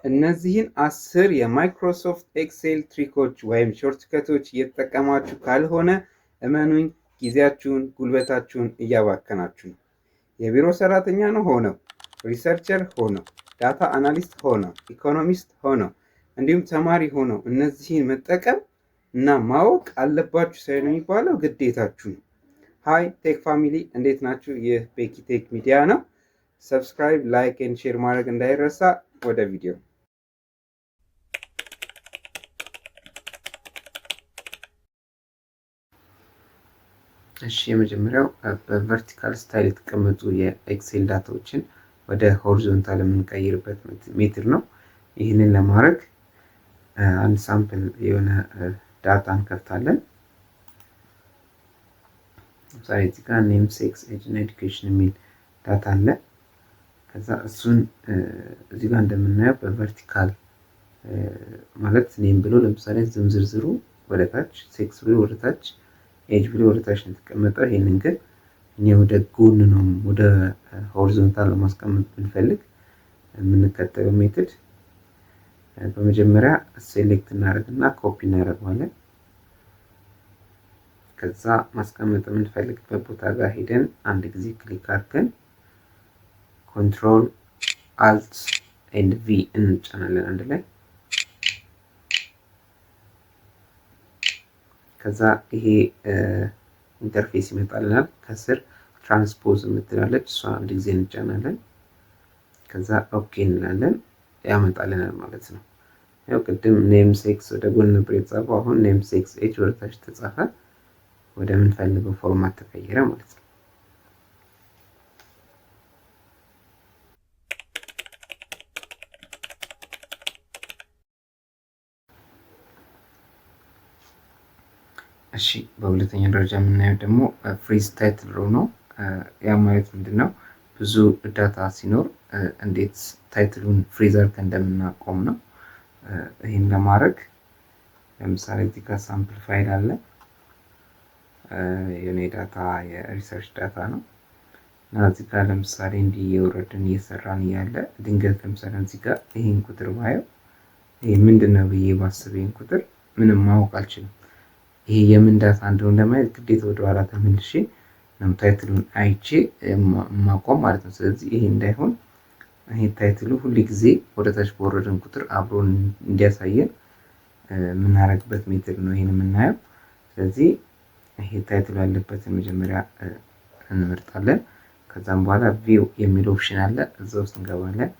እነዚህን 10 የማይክሮሶፍት ኤክሴል ትሪኮች ወይም ሾርትከቶች እየተጠቀማችሁ ካልሆነ እመኑኝ ጊዜያችሁን፣ ጉልበታችሁን እያባከናችሁ ነው። የቢሮ ሰራተኛ ነው ሆነው፣ ሪሰርቸር ሆነው፣ ዳታ አናሊስት ሆነው፣ ኢኮኖሚስት ሆነው እንዲሁም ተማሪ ሆነው እነዚህን መጠቀም እና ማወቅ አለባችሁ ሳይሆን የሚባለው ግዴታችሁ ነው። ሃይ ቴክ ፋሚሊ እንዴት ናችሁ? ይህ ቤኪ ቴክ ሚዲያ ነው። ሰብስክራይብ፣ ላይክ ኤንድ ሼር ማድረግ እንዳይረሳ። ወደ ቪዲዮ። እሺ የመጀመሪያው በቨርቲካል ስታይል የተቀመጡ የኤክሴል ዳታዎችን ወደ ሆሪዞንታል የምንቀይርበት ሜትር ነው። ይህንን ለማድረግ አንድ ሳምፕል የሆነ ዳታ እንከፍታለን። ለምሳሌ እዚህ ጋር ኔም፣ ሴክስ፣ ኤጅ እና ኤዱኬሽን የሚል ዳታ አለ። ከዛ እሱን እዚህ ጋር እንደምናየው በቨርቲካል ማለት ኔም ብሎ ለምሳሌ ዝርዝሩ ወደ ታች፣ ሴክስ ብሎ ወደ ታች፣ ኤጅ ብሎ ወደ ታች ነው የተቀመጠው። ይሄንን ግን እኛ ወደ ጎን ነው ወደ ሆሪዞንታል ለማስቀመጥ ብንፈልግ የምንከተለው ሜትድ በመጀመሪያ ሴሌክት እናደርግና ኮፒ እናደርገዋለን። ከዛ ማስቀመጥ የምንፈልግበት ቦታ ጋር ሄደን አንድ ጊዜ ክሊክ አድርገን ኮንትሮል አልት ኤንድ ቪ እንጫናለን አንድ ላይ። ከዛ ይሄ ኢንተርፌስ ይመጣልናል። ከስር ትራንስፖዝ የምትላለች እሷ አንድ ጊዜ እንጫናለን። ከዛ ኦኬ እንላለን፣ ያመጣልናል ማለት ነው። ያው ቅድም ኔም ሴክስ ወደ ጎን ነበር የተጻፈው፣ አሁን ኔም ሴክስ ኤጅ ወደ ታች ተጻፈ፣ ወደ ምንፈልገው ፎርማት ተቀየረ ማለት ነው። እሺ በሁለተኛ ደረጃ የምናየው ደግሞ ፍሪዝ ታይትል ሮ ነው። ያ ማለት ምንድነው? ብዙ ዳታ ሲኖር እንዴት ታይትሉን ፍሪዝ አድርገን እንደምናቆም ነው። ይህን ለማድረግ ለምሳሌ እዚህ ጋር ሳምፕል ፋይል አለ። የኔ ዳታ የሪሰርች ዳታ ነው እና እዚህ ጋር ለምሳሌ እንዲህ የወረድን እየሰራን እያለ ድንገት ለምሳሌ እዚህ ጋር ይህን ቁጥር ባየው ይሄ ምንድነው ብዬ ባስብ ይህን ቁጥር ምንም ማወቅ አልችልም። ይሄ የምን ዳታ እንደሆነ ለማየት ግዴታ ወደ ኋላ ተመልሼ ነው ታይትሉን አይቼ ማቆም ማለት ነው። ስለዚህ ይሄ እንዳይሆን ይሄ ታይትሉ ሁሉ ጊዜ ወደ ታች በወረድን ቁጥር አብሮ እንዲያሳየን የምናደርግበት ሜትድ ነው ይሄን የምናየው። ስለዚህ ይሄ ታይትሉ ያለበትን መጀመሪያ እንመርጣለን። ከዛም በኋላ ቪው የሚል ኦፕሽን አለ፣ እዛ ውስጥ እንገባለን።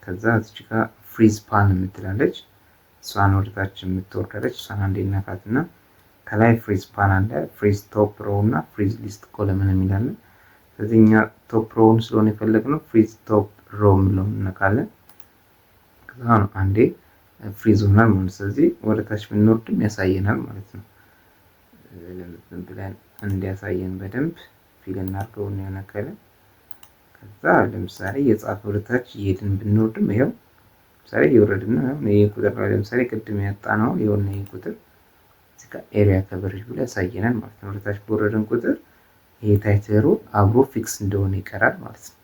ከዛ እዚህ ጋር ፍሪዝ ፓን የምትላለች እሷን ወደ ታች የምትወርዳለች፣ እሷን አንዴ እናካትና ከላይ ፍሪዝ ፓን አለ፣ ፍሪዝ ቶፕ ሮው እና ፍሪዝ ሊስት ኮለምን የሚላለን። ስለዚህ እኛ ቶፕ ሮውን ስለሆነ የፈለግነው ፍሪዝ ቶፕ ሮው የሚለውን እንነካለን። ከዛ ነው አንዴ ፍሪዝ ሆናል ማለት። ስለዚህ ወደ ታች ብንወርድም ያሳየናል ማለት ነው። ዝም ብለን እንዲያሳየን በደንብ ፊል እናድርገው ነው ያነከለ። ከዛ ለምሳሌ የጻፈ ወደ ታች እየሄድን ብንወርድም ይሄው ለምሳሌ እየወረድን ነው። ይሄ ቁጥር ላይ ለምሳሌ ቅድም ያጣ ነው የሆነ ይሄ ቁጥር እዚህ ጋር ኤሪያ ከቨሬጅ ብሎ ያሳየናል ማለት ነው። ወደ ታች በወረድን ቁጥር ይሄ ታይትሉ አብሮ ፊክስ እንደሆነ ይቀራል ማለት ነው።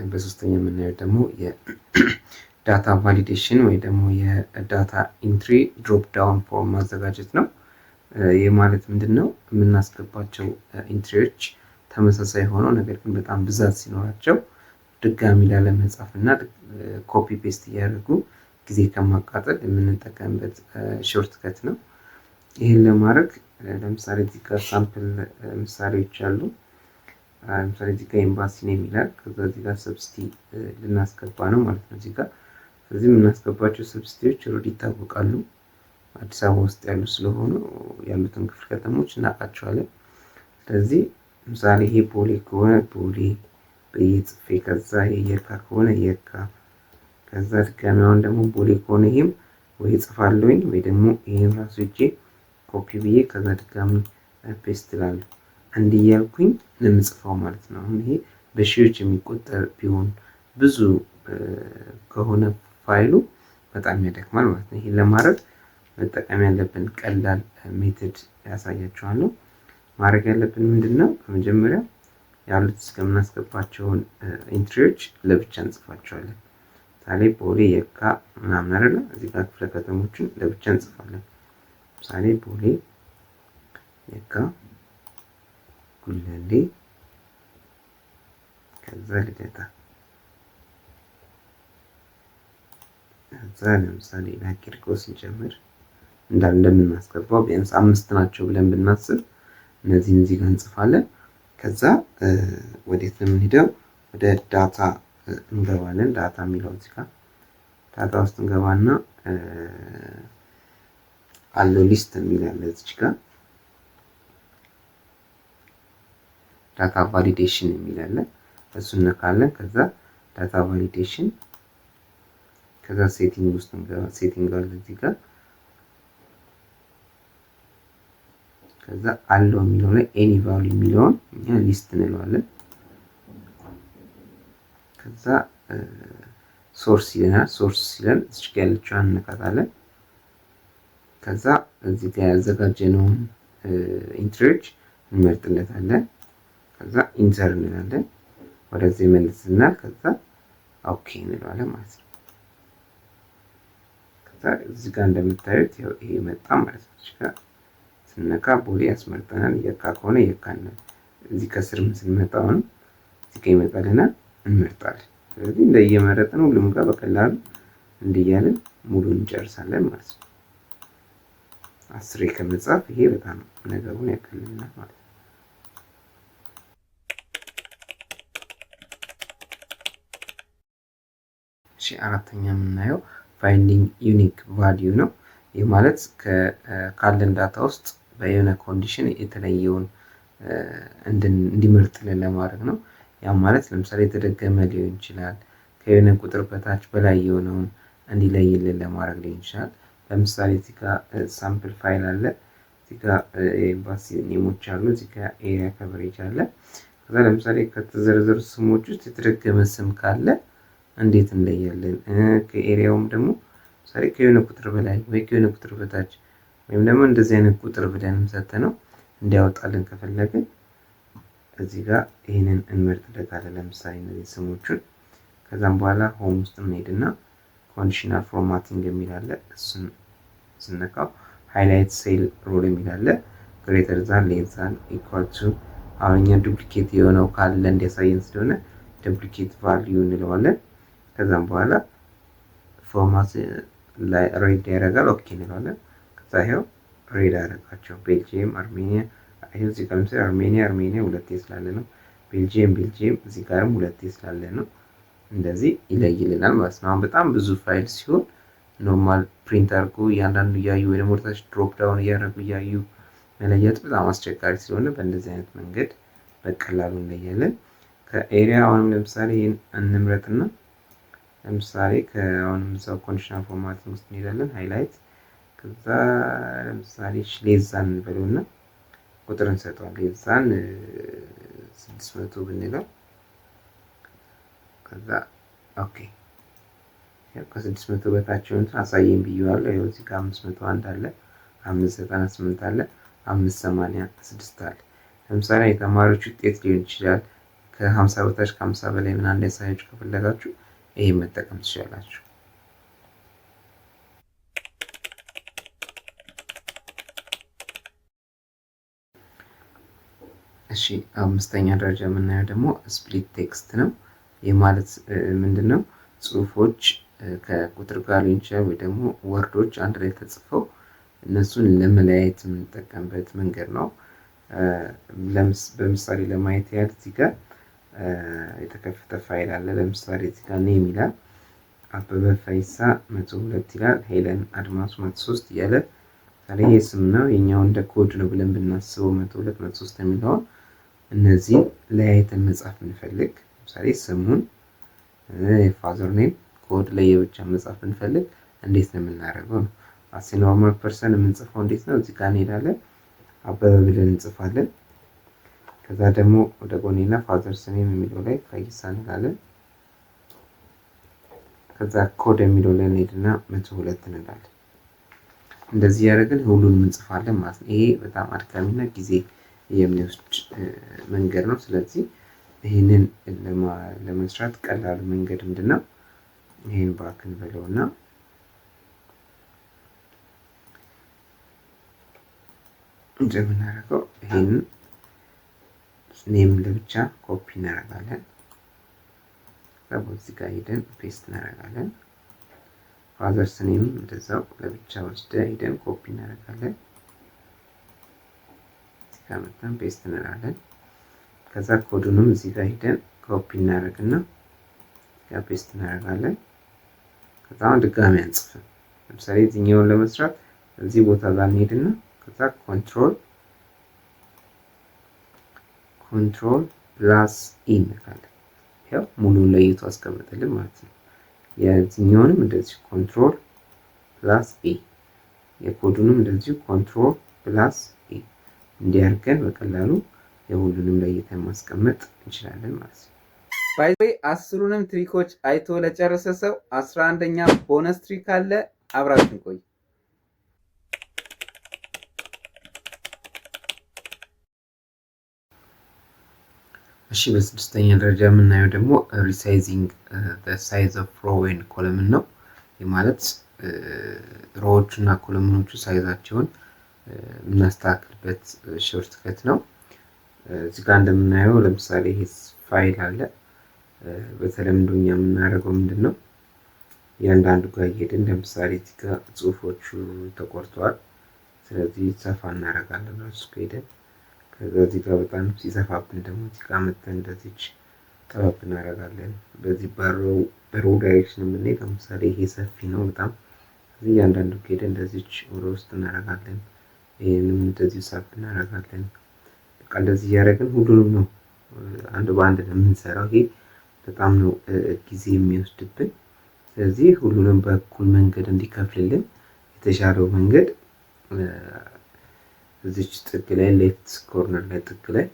በሶስተኛ የምናየው ደግሞ የዳታ ቫሊዴሽን ወይ ደግሞ የዳታ ኢንትሪ ድሮፕ ዳውን ፎርም ማዘጋጀት ነው። ይህ ማለት ምንድን ነው? የምናስገባቸው ኢንትሪዎች ተመሳሳይ ሆነው ነገር ግን በጣም ብዛት ሲኖራቸው ድጋሚ ላለመጻፍ እና ኮፒ ፔስት እያደረጉ ጊዜ ከማቃጠል የምንጠቀምበት ሾርትከት ነው። ይህን ለማድረግ ለምሳሌ እዚህ ጋር ሳምፕል ምሳሌዎች አሉ። ለምሳሌ እዚህ ጋር ኤምባሲ ነው የሚላል። ከዛ እዚህ ጋር ሰብስቲ ልናስገባ ነው ማለት ነው እዚህ ጋር። ስለዚህ የምናስገባቸው ሰብስቲዎች ኦልሬዲ ይታወቃሉ፣ አዲስ አበባ ውስጥ ያሉ ስለሆኑ ያሉትን ክፍለ ከተሞች እናውቃቸዋለን። ስለዚህ ለምሳሌ ይሄ ቦሌ ከሆነ ቦሌ ብዬ ጽፌ ከዛ የየካ ከሆነ የካ፣ ከዛ ድጋሚ አሁን ደግሞ ቦሌ ከሆነ ይሄም ወይ ጽፋለሁኝ ወይ ደግሞ ይሄን ራሱ እጄ ኮፒ ብዬ ከዛ ድጋሚ ፔስት ላለሁ እንዲህ እያልኩኝ ለምጽፈው ማለት ነው። አሁን ይሄ በሺዎች የሚቆጠር ቢሆን ብዙ ከሆነ ፋይሉ በጣም ያደክማል ማለት ነው። ይሄን ለማድረግ መጠቀም ያለብን ቀላል ሜትድ ያሳያችኋለሁ። ማድረግ ያለብን ምንድን ነው? በመጀመሪያ ያሉት እስከምናስገባቸውን ኢንትሪዎች ለብቻ እንጽፋቸዋለን። ምሳሌ ቦሌ፣ የካ ምናምን አይደለ? እዚህ ጋር ክፍለ ከተሞችን ለብቻ እንጽፋለን። ምሳሌ ቦሌ፣ የካ፣ ጉለሌ፣ ከዛ ልደታ፣ ከዛ ለምሳሌ ቂርቆስ እንጨምር እንዳለ እንደምናስገባው ቢያንስ 5 ናቸው ብለን ብናስብ እነዚህን እዚህ ጋር እንጽፋለን። ከዛ ወዴት ነው የምንሄደው? ወደ ዳታ እንገባለን። ዳታ የሚለው እዚህ ጋር ዳታ ውስጥ እንገባና አለው ሊስት የሚል ያለ እዚህ ጋር ዳታ ቫሊዴሽን የሚል ያለ እሱን ነካለን። ከዛ ዳታ ቫሊዴሽን፣ ከዛ ሴቲንግ ውስጥ እንገባ። ሴቲንግ አለ እዚህ ጋር። ከዛ አለው የሚለው ላይ ኤኒ ቫልዩ የሚለውን እኛ ሊስት እንለዋለን። ከዛ ሶርስ ይለናል። ሶርስ ሲለን እዚህ ጋር ያለችውን እንነካታለን። ከዛ እዚህ ጋር ያዘጋጀነውን ኢንትሪዎች እንመርጥለታለን። ከዛ ኢንተር እንላለን። ወደዚህ መልስናል። ከዛ ኦኬ እንለዋለን ማለት ነው። ከዛ እዚህ ጋር እንደምታዩት ይሄ መጣ ማለት ነው። እዚህ ጋር ስነካ ቦሌ ያስመርጠናል። የካ ከሆነ የካ ነው። እዚህ ከስር ስንመጣው እዚህ ጋር ይመጣልናል፣ እንመርጣለን። ስለዚህ እንደየመረጥን ሁሉም ጋር በቀላሉ እንዲያለን ሙሉ እንጨርሳለን ማለት ነው። 10 ከመጻፍ ይሄ በጣም ነገሩን ያቀልልናል ማለት ነው። እሺ አራተኛ የምናየው ፋይንዲንግ ዩኒክ ቫልዩ ነው። ይህ ማለት ካለን ዳታ ውስጥ በየሆነ ኮንዲሽን የተለየውን እንዲመርጥልን ለማድረግ ነው። ያ ማለት ለምሳሌ የተደገመ ሊሆን ይችላል። ከየሆነ ቁጥር በታች በላይ የሆነውን እንዲለይልን ለማድረግ ሊሆን ይችላል። ለምሳሌ እዚህ ጋር ሳምፕል ፋይል አለ። እዚህ ጋር ኤምባሲ ኔሞች አሉ። እዚህ ጋር ኤሪያ ከቨሬጅ አለ። ከዛ ለምሳሌ ከተዘረዘሩ ስሞች ውስጥ የተደገመ ስም ካለ እንዴት እንለያለን? ከኤሪያውም ደግሞ ለምሳሌ ከየሆነ ቁጥር በላይ ወይ ከየሆነ ቁጥር በታች ወይም ደግሞ እንደዚህ አይነት ቁጥር ብለን ሰጥተነው እንዲያወጣልን ከፈለግን እዚህ ጋር ይህንን እንመርጥለታለን። ለምሳሌ እነዚህ ስሞቹን። ከዛም በኋላ ሆም ውስጥ እንሄድና ኮንዲሽናል ፎርማቲንግ የሚል አለ። እሱን ስነካው ሃይላይት ሴል ሮል የሚል አለ። ግሬተር ዛን፣ ሌስ ዛን፣ ኢኳል ቱ። አሁን እኛ ዱፕሊኬት የሆነው ካለ እንዲያሳየን ስለሆነ ዱፕሊኬት ቫልዩ እንለዋለን። ከዛም በኋላ ፎርማት ላይ ሬድ ያደርጋል። ኦኬ እንለዋለን። ከዛ ይኸው ሬድ አደረጋቸው። ቤልጂየም፣ አርሜኒያ። ይኸው እዚህ ጋር ለምሳሌ አርሜኒያ ሁለቴ ስላለ ነው። ቤልጂየም እዚህ ጋርም ሁለቴ ስላለ ነው። እንደዚህ ይለይልናል ማለት ነው። አሁን በጣም ብዙ ፋይል ሲሆን ኖርማል ፕሪንት አድርጎ እያንዳንዱ እያዩ ወይ ደግሞ ወደታች ድሮፕ ዳውን እያደረጉ እያዩ መለየት በጣም አስቸጋሪ ስለሆነ በእንደዚህ አይነት መንገድ በቀላሉ እንለያለን። ከኤሪያ አሁንም ለምሳሌ እንምረጥና ለምሳሌ ከአሁንም እዛው ኮንዲሽናል ፎርማቲንግ ውስጥ እንሄዳለን። ሃይላይት ከዛ ለምሳሌ ሌዛን እንበለውና ቁጥር እንሰጠዋል። ሌዛን 600 ብንለው ከዛ ኦኬ ከ600 በታች የሆኑትን አሳየን ብየዋለሁ። ይኸው እዚህ ጋር 501 አለ፣ 598 አለ፣ 586 አለ። ለምሳሌ የተማሪዎች ውጤት ሊሆን ይችላል። ከ50 በታች ከ50 በላይ ምን እንዲያሳያችሁ ከፈለጋችሁ ይሄ መጠቀም ትችላላችሁ። እሺ አምስተኛ ደረጃ የምናየው ደግሞ ስፕሊት ቴክስት ነው። ይህ ማለት ምንድነው? ጽሁፎች ከቁጥር ጋር ሊሆን ይችላል ወይ ደግሞ ወርዶች አንድ ላይ ተጽፈው እነሱን ለመለያየት የምንጠቀምበት መንገድ ነው። በምሳሌ ለማየት ያህል እዚህ ጋር የተከፈተ ፋይል አለ። ለምሳሌ እዚህ ጋር ኔም ይላል፣ አበበ ፈይሳ 102 ይላል፣ ሄለን አድማሱ 103 እያለ ታዲያ ይሄ ስም ነው። የኛው እንደ ኮድ ነው ብለን ብናስበው 102 103 የሚለውን እነዚህን ለያይተን መጻፍ እንፈልግ። ለምሳሌ ስሙን የፋዘር ኔም ኮድ ላይ የብቻ መጻፍ እንፈልግ እንዴት ነው የምናደርገው ነው። አስ ኖርማል ፐርሰን የምንጽፈው እንዴት ነው? እዚህ ጋር እንሄዳለን፣ አበበ ብለን እንጽፋለን። ከዛ ደግሞ ወደ ጎኔና ፋዘርስ ኔም የሚለው ላይ ፈይሳ እንላለን። ከዛ ኮድ የሚለው ላይ እንሄድና 102 እንላለን። እንደዚህ ያደረግን ሁሉንም እንጽፋለን ማለት ነው። ይሄ በጣም አድካሚና ጊዜ የሚወስድ መንገድ ነው። ስለዚህ ይህንን ለመስራት ቀላሉ መንገድ ምንድነው? ይህን ባክን በለውና እንደምናደርገው ይህንን ኔም ለብቻ ኮፒ እናደርጋለን። እዚህ ጋር ሄደን ፔስት እናደርጋለን። ፋዘርስ ኔም እንደዛው ለብቻ ወስደ ሄደን ኮፒ እናደርጋለን። እዚህ ጋር መጥተን ፔስት እንላለን። ከዛ ኮዱንም እዚህ ጋር ሄደን ኮፒ እናደርግና ጋር ፔስት እናደርጋለን። ከዛ ድጋሚ አንጽፍም። ለምሳሌ እዚህኛውን ለመስራት እዚህ ቦታ ጋር እንሄድና ከዛ ኮንትሮል ፕላስ ኢ እንላለን። ያው ሙሉን ለይቶ አስቀምጥልን ማለት ነው። የዚህኛውንም እንደዚህ ኮንትሮል ፕላስ ኢ፣ የኮዱንም እንደዚሁ ኮንትሮል ፕላስ ኢ እንዲያርገን በቀላሉ የሁሉንም ለይተን ማስቀመጥ እንችላለን ማለት ነው። ባይ ዘ ወይ 10ሩንም ትሪኮች አይቶ ለጨረሰ ሰው 11ኛ ቦነስ ትሪክ አለ። አብራችን ቆይ። እሺ በስድስተኛ ደረጃ የምናየው ደግሞ ሪሳይዚንግ ሳይዝ ኦፍ ሮ ኤንድ ኮለምን ነው። ማለት ሮዎቹ እና ኮለምኖቹ ሳይዛቸውን የምናስተካክልበት ሾርት ከት ነው። እዚህ ጋር እንደምናየው ለምሳሌ ይሄ ፋይል አለ። በተለምዶ እኛ የምናደርገው ምንድን ነው? እያንዳንዱ ጋር እየሄድን ለምሳሌ እዚህ ጋር ጽሁፎቹ ተቆርጠዋል። ስለዚህ ሰፋ እናደርጋለን ራሱ ሄደን ከዛ እዚህ ጋር በጣም ሲሰፋብን ደግሞ እዚህ ጋር መተን እንደዚች ጠበብ እናደርጋለን። በዚህ በሮ ዳይሬክሽን የምንሄድ ለምሳሌ ይሄ ሰፊ ነው በጣም። እዚህ እያንዳንዱ ሄደ እንደዚች ወደ ውስጥ እናደርጋለን። ይህንም እንደዚሁ ሳብ እናደርጋለን። በቃ እንደዚህ እያደረግን ሁሉንም ነው አንድ በአንድ ነው የምንሰራው። ይሄ በጣም ነው ጊዜ የሚወስድብን። ስለዚህ ሁሉንም በእኩል መንገድ እንዲከፍልልን የተሻለው መንገድ እዚች ጥግ ላይ ሌፍት ኮርነር ላይ ጥግ ላይ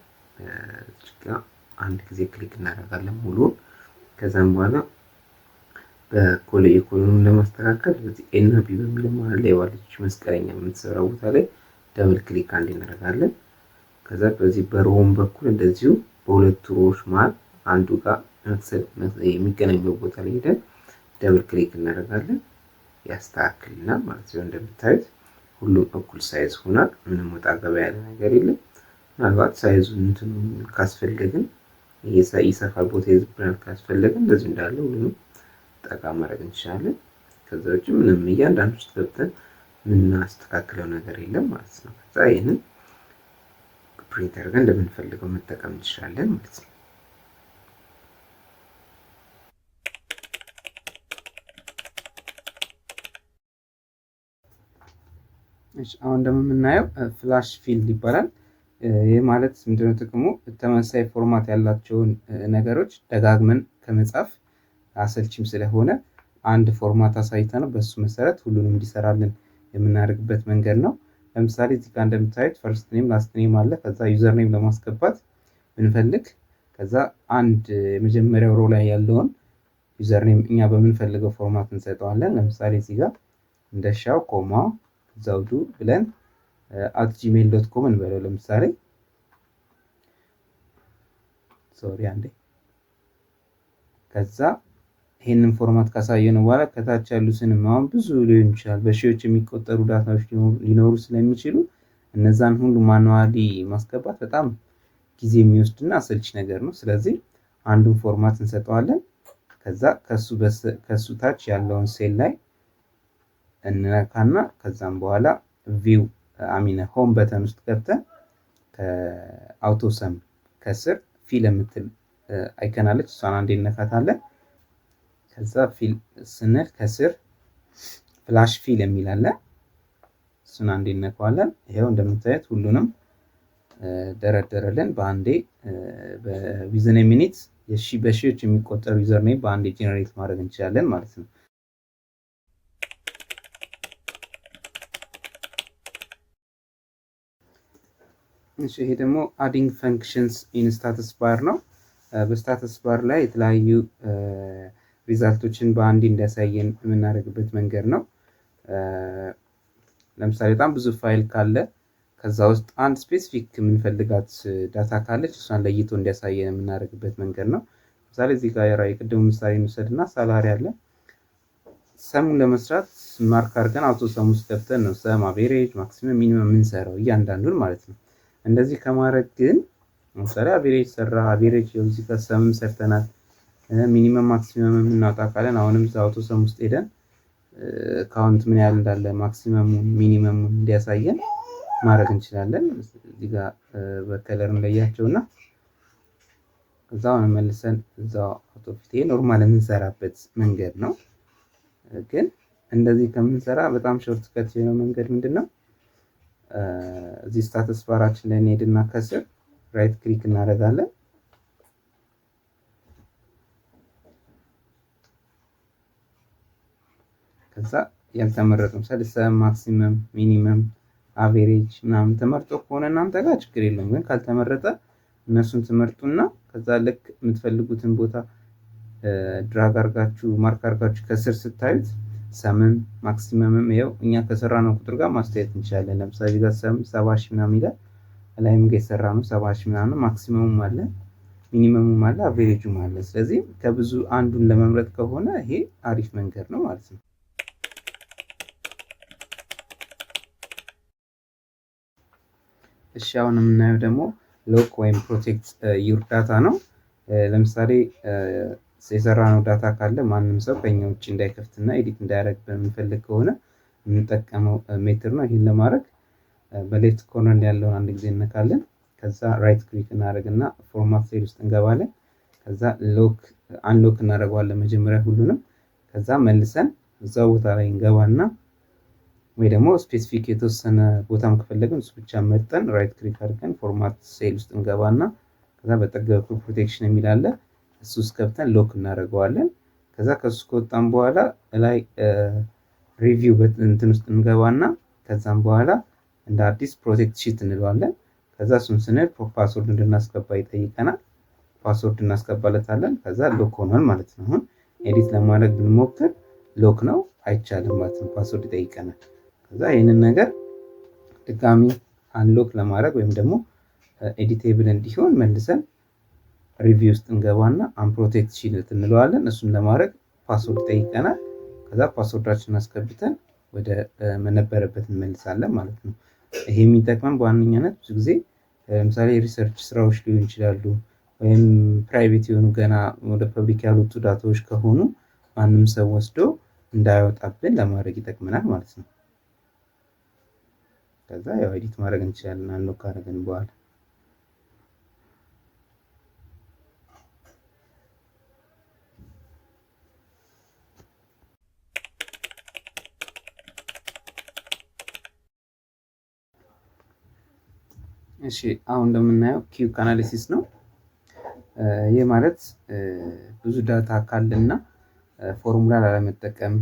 አንድ ጊዜ ክሊክ እናደርጋለን ሙሉን። ከዛም በኋላ የኮሎኑን ለማስተካከል በዚህ ኤ እና ቢ በሚለው መሀል ላይ ባለች መስቀለኛ የምትሰራው ቦታ ላይ ደብል ክሊክ አንድ እናደርጋለን። ከዛ በዚህ በሮውን በኩል እንደዚሁ በሁለቱ ሮዎች መሀል አንዱ ጋር የሚገናኘው ቦታ ላይ ሄደን ደብል ክሊክ እናደርጋለን። ያስተካክልናል ማለት ነው። እንደምታዩት ሁሉም እኩል ሳይዝ ሆኗል። ምንም ወጣ ገባ ያለ ነገር የለም። ምናልባት ሳይዙን እንትን ካስፈለግን ይሰፋል ቦታ ይዝብናል ካስፈለግን እንደዚህ እንዳለ ሁሉንም ጠቃ ማድረግ እንችላለን። ከዛ ውጭ ምንም እያንዳንዱ ውስጥ ገብተን የምናስተካክለው ነገር የለም ማለት ነው። ከዛ ይህንን ፕሪንት አድርገን እንደምንፈልገው መጠቀም እንችላለን ማለት ነው። አሁን ደግሞ የምናየው ፍላሽ ፊልድ ይባላል። ይህ ማለት ምንድነው ጥቅሙ? ተመሳሳይ ፎርማት ያላቸውን ነገሮች ደጋግመን ከመጻፍ አሰልችም ስለሆነ አንድ ፎርማት አሳይተ ነው በሱ መሰረት ሁሉንም እንዲሰራልን የምናደርግበት መንገድ ነው። ለምሳሌ እዚህ ጋር እንደምታዩት ፈርስት ኔም ላስት ኔም አለ። ከዛ ዩዘር ኔም ለማስገባት ብንፈልግ ከዛ አንድ የመጀመሪያው ሮ ላይ ያለውን ዩዘር ኔም እኛ በምንፈልገው ፎርማት እንሰጠዋለን። ለምሳሌ እዚህ ጋር እንደሻው ኮማ ዘውዱ ብለን @gmail.com እንበለው። ለምሳሌ ሶሪ አንዴ። ከዛ ይሄንን ፎርማት ካሳየነው በኋላ ከታች ያሉትንም አሁን ብዙ ሊሆን ይችላል በሺዎች የሚቆጠሩ ዳታዎች ሊኖሩ ስለሚችሉ እነዛን ሁሉ ማኑዋሊ ማስገባት በጣም ጊዜ የሚወስድና አሰልቺ ነገር ነው። ስለዚህ አንዱን ፎርማት እንሰጠዋለን። ከዛ ከሱ ታች ያለውን ሴል ላይ እንነካና ከዛም በኋላ ቪው ሆም በተን ውስጥ ገብተን ከአውቶ ሰም ከስር ፊል የምትል አይከን አለች። እሷን አንዴ እንነካታለን። ከዛ ፊል ስንል ከስር ፍላሽ ፊል የሚል አለ። እሱን አንዴ እንነካዋለን። ይሄው እንደምታዩት ሁሉንም ደረደረልን በአንዴ በዊዝን ሚኒት በሺዎች የሚቆጠሩ ዩዘር ኔም በአንዴ ጄኔሬት ማድረግ እንችላለን ማለት ነው። እሺ ይሄ ደግሞ አዲንግ ፈንክሽንስ ኢን ስታተስ ባር ነው። በስታተስ ባር ላይ የተለያዩ ሪዛልቶችን በአንዴ እንዲያሳየን የምናደርግበት መንገድ ነው። ለምሳሌ በጣም ብዙ ፋይል ካለ ከዛ ውስጥ አንድ ስፔሲፊክ የምንፈልጋት ዳታ ካለች እሷን ለይቶ እንዲያሳየን የምናደርግበት መንገድ ነው። ምሳሌ እዚህ ጋር የቅድሙ ምሳሌ እንውሰድና ሳላሪ አለ። ሰሙን ለመስራት ማርክ አድርገን አውቶ ሰም ውስጥ ገብተን ነው ሰም፣ አቬሬጅ፣ ማክሲመም፣ ሚኒመም የምንሰራው እያንዳንዱን ማለት ነው። እንደዚህ ከማድረግ ግን ለምሳሌ አቬሬጅ ሰራ፣ አቬሬጅ እዚህ ጋር ሰምም ሰርተናል። ሚኒመም ማክሲመም የምናወጣ ካለን አሁንም አውቶ ሰም ውስጥ ሄደን ካውንት ምን ያህል እንዳለ ማክሲመሙን ሚኒመሙን እንዲያሳየን ማድረግ እንችላለን። እዚህ ጋር በከለር እንለያቸውና እዛው መልሰን እዛው አውቶፊት ኖርማል የምንሰራበት መንገድ ነው። ግን እንደዚህ ከምንሰራ በጣም ሾርት ከት የሆነው መንገድ ምንድነው? እዚህ ስታተስ ባራችን ላይ እንሄድና ከስር ራይት ክሊክ እናደርጋለን። ከዛ ያልተመረጡ ምሳሌ ሰም፣ ማክሲመም፣ ሚኒመም፣ አቬሬጅ ምናምን ተመርጦ ከሆነ እናንተ ጋር ችግር የለውም። ግን ካልተመረጠ እነሱን ትመርጡና ከዛ ልክ የምትፈልጉትን ቦታ ድራግ አርጋችሁ ማርክ አርጋችሁ ከስር ስታዩት ሰምም ማክሲመምም ይኸው እኛ ከሰራነው ቁጥር ጋር ማስተያየት እንችላለን። ለምሳሌ ጋር ሰም 70 ሺህ ምናምን ይላል። ላይም ጋር የሰራነው 70 ሺህ ምናምን፣ ማክሲመሙም አለ፣ ሚኒመሙም አለ፣ አቬሬጁም አለ። ስለዚህ ከብዙ አንዱን ለመምረጥ ከሆነ ይሄ አሪፍ መንገድ ነው ማለት ነው። እሺ አሁን የምናየው ደግሞ ሎክ ወይም ፕሮቴክት ዩር ዳታ ነው። ለምሳሌ የሰራነው ዳታ ካለ ማንም ሰው ከኛ ውጭ እንዳይከፍትና ኤዲት እንዳያደርግ በምንፈልግ ከሆነ የምንጠቀመው ሜትር ነው። ይህን ለማድረግ በሌፍት ኮርነር ላይ ያለውን አንድ ጊዜ እነካለን። ከዛ ራይት ክሊክ እናደርግና ፎርማት ሴል ውስጥ እንገባለን። ከዛ ሎክ አንሎክ እናደርገዋለን መጀመሪያ ሁሉንም። ከዛ መልሰን እዛው ቦታ ላይ እንገባና ወይ ደግሞ ስፔሲፊክ የተወሰነ ቦታም ከፈለግን እሱ ብቻ መርጠን ራይት ክሊክ አድርገን ፎርማት ሴል ውስጥ እንገባና ከዛ በጠገብ ፕሮቴክሽን የሚል አለ እሱ ውስጥ ገብተን ሎክ እናደርገዋለን። ከዛ ከሱ ከወጣን በኋላ ላይ ሪቪው እንትን ውስጥ እንገባና ከዛም በኋላ እንደ አዲስ ፕሮቴክት ሺት እንለዋለን። ከዛ እሱን ስንል ፓስወርድ እንድናስገባ ይጠይቀናል። ፓስወርድ እናስገባለታለን። ከዛ ሎክ ሆኗል ማለት ነው። አሁን ኤዲት ለማድረግ ብንሞክር ሎክ ነው አይቻልም ማለት ነው። ፓስወርድ ይጠይቀናል። ከዛ ይህንን ነገር ድጋሚ አንሎክ ለማድረግ ወይም ደግሞ ኤዲቴብል እንዲሆን መልሰን ሪቪው ውስጥ እንገባና አንፕሮቴክት ሺት እንለዋለን። እሱን ለማድረግ ፓስወርድ ይጠይቀናል። ከዛ ፓስወርዳችንን አስገብተን ወደ መነበረበት እንመልሳለን ማለት ነው። ይሄ የሚጠቅመን በዋነኛነት ብዙ ጊዜ ለምሳሌ ሪሰርች ስራዎች ሊሆን ይችላሉ፣ ወይም ፕራይቬት የሆኑ ገና ወደ ፐብሊክ ያሉት ዳታዎች ከሆኑ ማንም ሰው ወስዶ እንዳያወጣብን ለማድረግ ይጠቅመናል ማለት ነው። ከዛ ያው ኤዲት ማድረግ እንችላለን አንሎክ ካደረግን በኋላ። እሺ አሁን እንደምናየው ኪዩክ አናሊሲስ ነው። ይህ ማለት ብዙ ዳታ ካለና ፎርሙላ ላለመጠቀም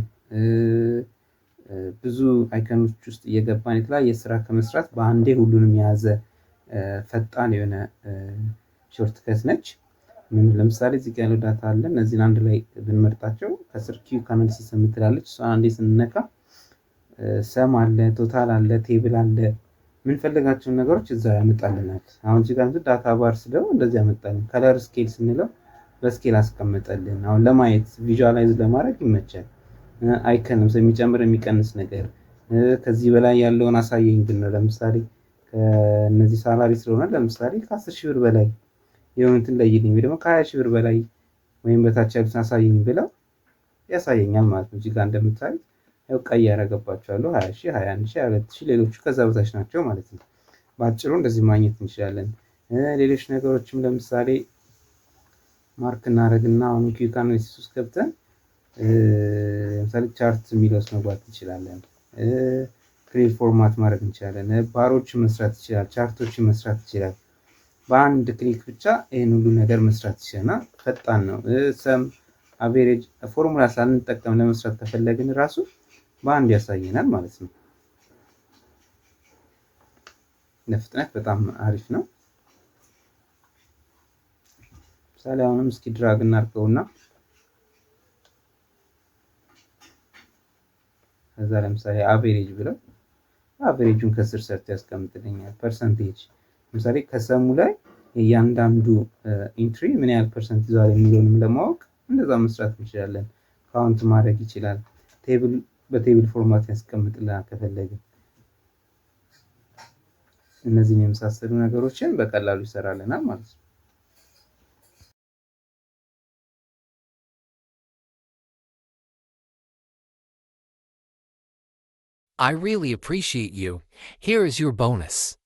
ብዙ አይከኖች ውስጥ እየገባን የተለያየ ስራ ከመስራት በአንዴ ሁሉንም የያዘ ፈጣን የሆነ ሾርትከት ነች። ምን ለምሳሌ እዚህ ጋር ያለው ዳታ አለ። እነዚህን አንድ ላይ ብንመርጣቸው ከስር ኪዩክ አናሊሲስ የምትላለች እሷን አንዴ ስንነካ ሰም አለ፣ ቶታል አለ፣ ቴብል አለ፣ የምንፈልጋቸውን ነገሮች እዛ ያመጣልናል። አሁን እዚህ ጋር ዳታ ባር ስለው እንደዚህ ያመጣልን። ከለር ስኬል ስንለው በስኬል አስቀምጠልን። አሁን ለማየት ቪዥዋላይዝ ለማድረግ ይመቻል። አይከን ለምሳሌ የሚጨምር የሚቀንስ ነገር ከዚህ በላይ ያለውን አሳየኝ ብንለው ለምሳሌ ከነዚህ ሳላሪ ስለሆነ ለምሳሌ ከ10 ሺህ ብር በላይ የሆኑትን ለይልኝ ወይ ደግሞ ከ20 ሺህ ብር በላይ ወይም በታች ያሉትን አሳየኝ ብለው ያሳየኛል ማለት ነው። እዚህ ጋር እንደምታዩት ያው ቀይ ያደረገባቸዋለሁ 20 ሺህ፣ 21 ሺህ፣ 22 ሺህ ሌሎቹ ከዛ በታች ናቸው ማለት ነው። በአጭሩ እንደዚህ ማግኘት እንችላለን። ሌሎች ነገሮችም ለምሳሌ ማርክ እናደርግና አሁን ኪዩክ አናሊሲስ ውስጥ ገብተን ለምሳሌ ቻርት የሚለው ውስጥ መግባት እንችላለን። ክሬት ፎርማት ማድረግ እንችላለን። ባሮችን መስራት ይችላል። ቻርቶችን መስራት ይችላል። በአንድ ክሊክ ብቻ ይህን ሁሉ ነገር መስራት ይችላል። ፈጣን ነው። ሰም አቬሬጅ ፎርሙላ ሳንጠቀም ለመስራት ከፈለግን ራሱ በአንድ ያሳየናል ማለት ነው። ለፍጥነት በጣም አሪፍ ነው። ምሳሌ አሁንም እስኪ ድራግ እናድርገውና ከዛ ለምሳሌ አቬሬጅ ብለው አቨሬጁን ከስር ሰርቶ ያስቀምጥልኛል። ፐርሰንቴጅ ለምሳሌ ከሰሙ ላይ እያንዳንዱ ኢንትሪ ምን ያህል ፐርሰንት ይዟል የሚለውንም ለማወቅ እንደዛ መስራት እንችላለን። ካውንት ማድረግ ይችላል። በቴብል ፎርማት ያስቀምጥልናል ከፈለግን። እነዚህን የመሳሰሉ ነገሮችን በቀላሉ ይሰራልናል ማለት ነው። I really appreciate you. Here is your bonus.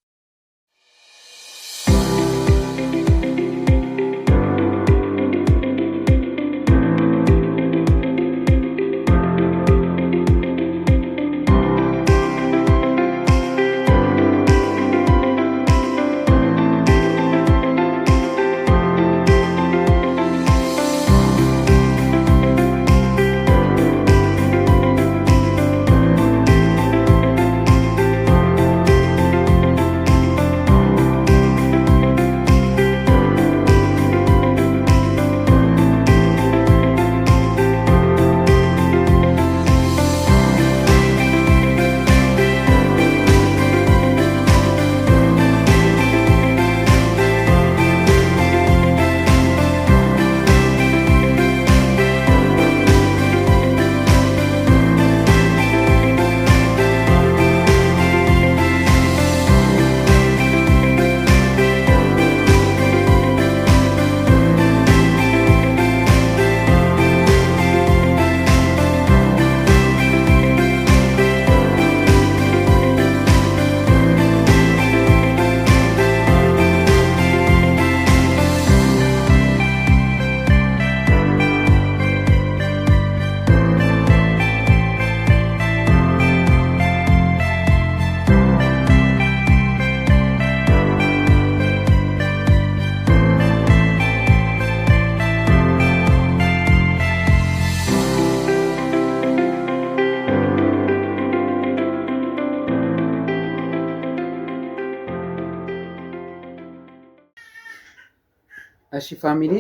እሺ ፋሚሊ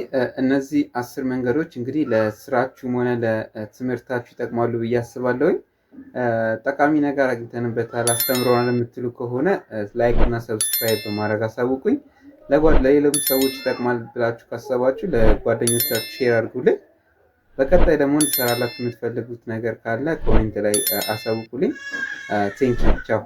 እነዚህ 10 መንገዶች እንግዲህ ለስራችሁም ሆነ ለትምህርታችሁ ይጠቅማሉ ብዬ አስባለሁኝ። ጠቃሚ ነገር አግኝተንበታል አስተምሮናል የምትሉ ከሆነ ላይክ እና ሰብስክራይብ በማድረግ አሳውቁኝ። ለሌሎች ሰዎች ይጠቅማል ብላችሁ ካሰባችሁ ለጓደኞቻችሁ ሼር አድርጉልኝ። በቀጣይ ደግሞ እንድሰራላችሁ የምትፈልጉት ነገር ካለ ኮሜንት ላይ አሳውቁልኝ። ቴንኪው ቻው።